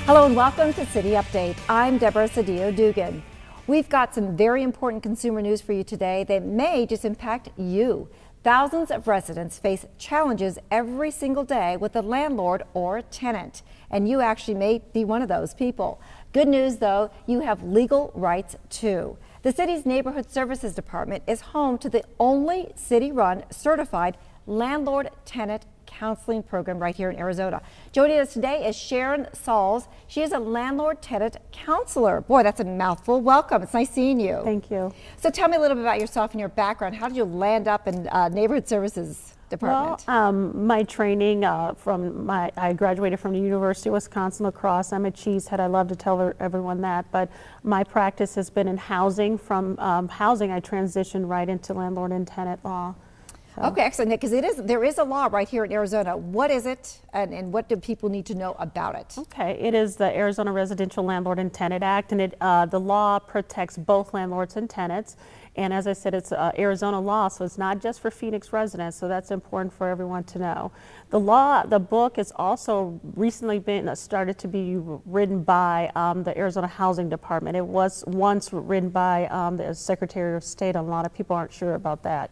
Hello and welcome to City Update. I'm Deborah Cedillo-Dugan. We've got some very important consumer news for you today that may just impact you. Thousands of residents face challenges every single day with a landlord or tenant, and you actually may be one of those people. Good news though, you have legal rights too. The city's Neighborhood Services Department is home to the only city-run certified landlord-tenant counseling program right here in Arizona. Joining us today is Sharon Sauls. She is a landlord-tenant counselor. Boy, that's a mouthful. Welcome. It's nice seeing you. Thank you. So tell me a little bit about yourself and your background. How did you land up in Neighborhood Services Department? Well, my training I graduated from the University of Wisconsin-La Crosse. I'm a cheesehead. I love to tell everyone that, but my practice has been in housing. From housing, I transitioned right into landlord and tenant law. So. Okay, excellent, because there is a law right here in Arizona. What is it, and what do people need to know about it? Okay, it is the Arizona Residential Landlord and Tenant Act, and the law protects both landlords and tenants. And as I said, it's Arizona law, so it's not just for Phoenix residents, so that's important for everyone to know. The book is also recently started to be written by the Arizona Housing Department. It was once written by the Secretary of State, and a lot of people aren't sure about that.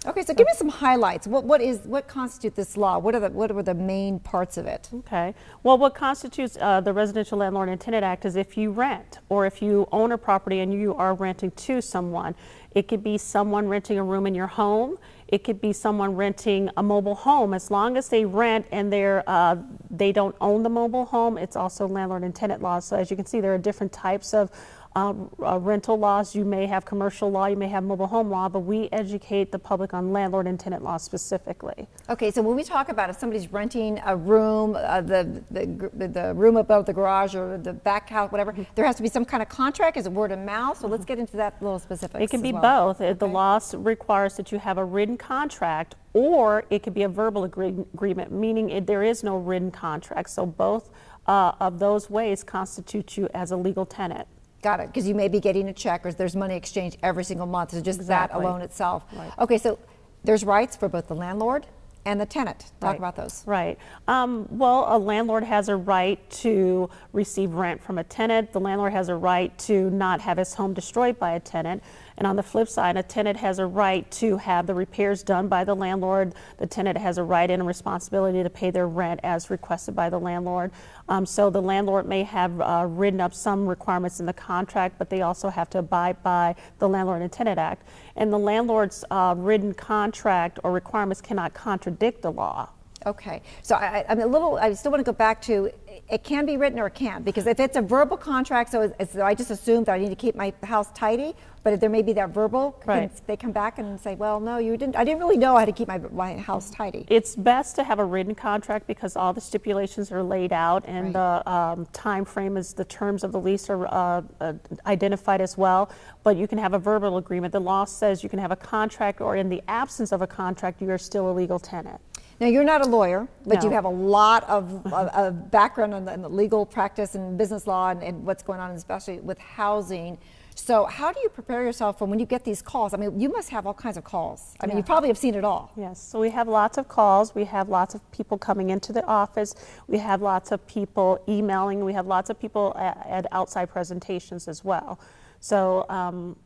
Okay, so give me some highlights. What constitutes this law? What are the main parts of it? Okay. Well, what constitutes the Residential Landlord and Tenant Act is if you rent or if you own a property and you are renting to someone. It could be someone renting a room in your home. It could be someone renting a mobile home. As long as they rent and they don't own the mobile home, it's also landlord and tenant laws. So as you can see, there are different types of rental laws. You may have commercial law, you may have mobile home law, but we educate the public on landlord and tenant law specifically. Okay, so when we talk about if somebody's renting a room, the room above the garage or the back house, whatever, there has to be some kind of contract. Is it word of mouth? So let's get into that little specifics. It can be well. both. Okay. The law requires that you have a written contract, or it could be a verbal agreement, meaning there is no written contract. So both of those ways constitute you as a legal tenant. Got it, because you may be getting a check or there's money exchanged every single month. So just Exactly. that alone itself. Right. Okay, so there's rights for both the landlord and the tenant. Talk Right. about those. Right. Well, a landlord has a right to receive rent from a tenant. The landlord has a right to not have his home destroyed by a tenant. And on the flip side, a tenant has a right to have the repairs done by the landlord. The tenant has a right and a responsibility to pay their rent as requested by the landlord. So the landlord may have written up some requirements in the contract, but they also have to abide by the Landlord and Tenant Act. And the landlord's written contract or requirements cannot contradict the law. Okay, so I still want to go back to, it can be written or it can't, because if it's a verbal contract, so I just assume that I need to keep my house tidy, but if there may be that verbal, right. They come back and say, well, no, I didn't really know how to keep my house tidy. It's best to have a written contract because all the stipulations are laid out, and right. the time frame is the terms of the lease are identified as well, but you can have a verbal agreement. The law says you can have a contract, or in the absence of a contract, you are still a legal tenant. Now, you're not a lawyer, but No. you have a lot of background in the legal practice and business law and what's going on, especially with housing. So how do you prepare yourself for when you get these calls? I mean, you must have all kinds of calls. I mean, you probably have seen it all. Yes, so we have lots of calls. We have lots of people coming into the office. We have lots of people emailing. We have lots of people at outside presentations as well. So,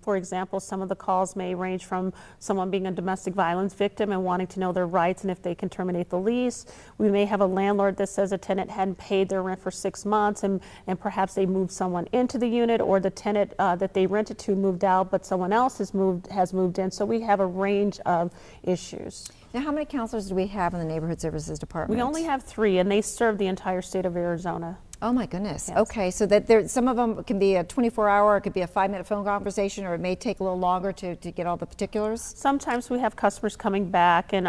for example, some of the calls may range from someone being a domestic violence victim and wanting to know their rights and if they can terminate the lease. We may have a landlord that says a tenant hadn't paid their rent for 6 months and perhaps they moved someone into the unit, or the tenant that they rented to moved out, but someone else has moved in. So we have a range of issues. Now, how many counselors do we have in the Neighborhood Services Department? We only have 3, and they serve the entire state of Arizona. Oh my goodness. Yes. Okay, so that some of them can be a 24-hour, it could be a 5-minute phone conversation, or it may take a little longer to get all the particulars. Sometimes we have customers coming back, and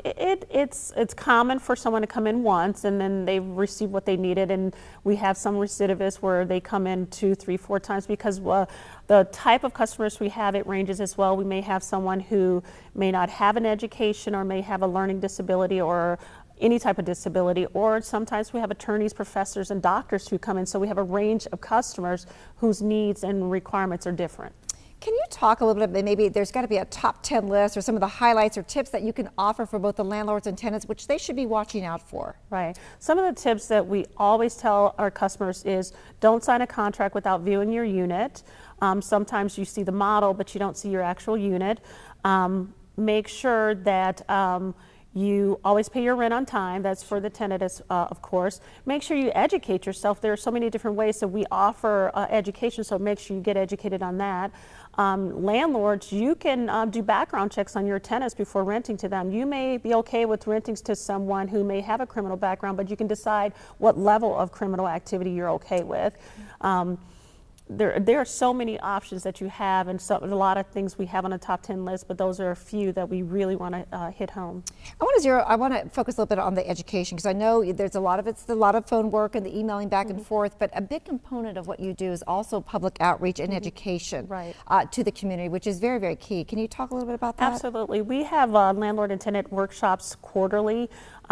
it's common for someone to come in once and then they've received what they needed, and we have some recidivists where they come in 2, 3, 4 times because the type of customers we have, it ranges as well. We may have someone who may not have an education or may have a learning disability or any type of disability, or sometimes we have attorneys, professors, and doctors who come in. So we have a range of customers whose needs and requirements are different. Can you talk a little bit, maybe there's got to be a top 10 list or some of the highlights or tips that you can offer for both the landlords and tenants, which they should be watching out for? Right. Some of the tips that we always tell our customers is don't sign a contract without viewing your unit. Sometimes you see the model, but you don't see your actual unit. Make sure that you always pay your rent on time. That's for the tenant, of course. Make sure you educate yourself. There are so many different ways that we offer education, so make sure you get educated on that. Landlords, you can do background checks on your tenants before renting to them. You may be okay with renting to someone who may have a criminal background, but you can decide what level of criminal activity you're okay with. There are so many options that you have, and a lot of things we have on a top 10 list, but those are a few that we really want to hit home. I want to focus a little bit on the education, because I know there's a lot of phone work and the emailing back and forth, but a big component of what you do is also public outreach and education to the community, which is very, very key. Can you talk a little bit about that? Absolutely. We have landlord and tenant workshops quarterly.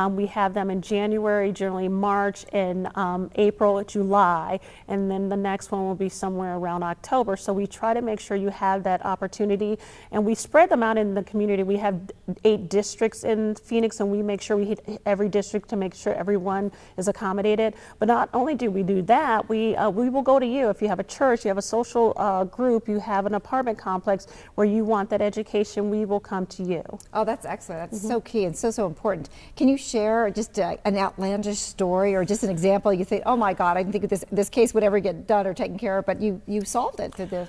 We have them in January, generally March, and April, July, and then the next one will be somewhere around October. So we try to make sure you have that opportunity, and we spread them out in the community. We have 8 districts in Phoenix, and we make sure we hit every district to make sure everyone is accommodated. But not only do we do that, we will go to you. If you have a church, you have a social group, you have an apartment complex where you want that education, we will come to you. Oh, that's excellent. That's so key and so important. Can you share just an outlandish story or just an example you think, oh my God, I didn't think this case would ever get done or taken care of, but you solved it through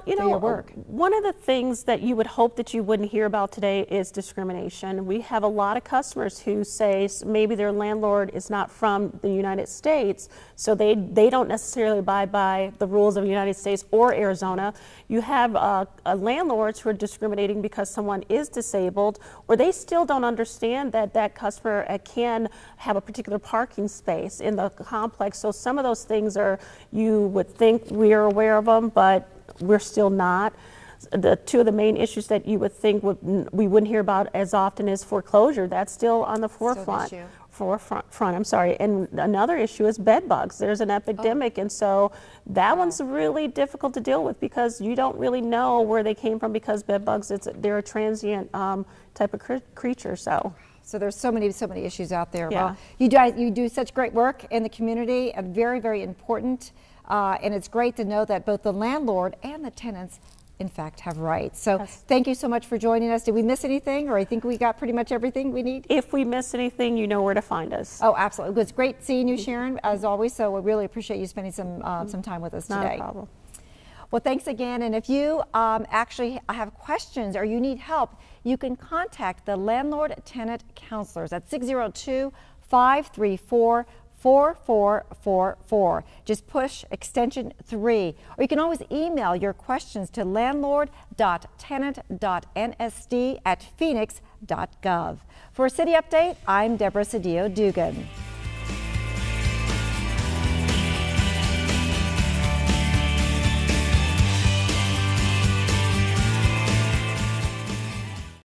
your work? One of the things that you would hope that you wouldn't hear about today is discrimination. We have a lot of customers who say maybe their landlord is not from the United States, so they don't necessarily abide by the rules of the United States or Arizona. You have landlords who are discriminating because someone is disabled, or they still don't understand that that customer can have a particular parking space in the complex. So some of those things you would think we're aware of them, but we're still not. The 2 of the main issues that you would think we wouldn't hear about as often is foreclosure. That's still on the forefront. I'm sorry. And another issue is bed bugs. There's an epidemic, and so that one's really difficult to deal with because you don't really know where they came from, because bed bugs, they're a transient type of creature. So there's so many issues out there. Yeah. Well, you do such great work in the community, and very, very important. And it's great to know that both the landlord and the tenants, in fact, have rights. So thank you so much for joining us. Did we miss anything, or I think we got pretty much everything we need? If we miss anything, you know where to find us. Oh, absolutely. It was great seeing you, Sharon, as always. So we really appreciate you spending some time with us today. Not a problem. Well, thanks again. And if you actually have questions or you need help, you can contact the Landlord Tenant Counselors at 602-534-4444. Just push extension 3, or you can always email your questions to landlord.tenant.nsd@phoenix.gov. For a City Update, I'm Deborah Cedillo Dugan.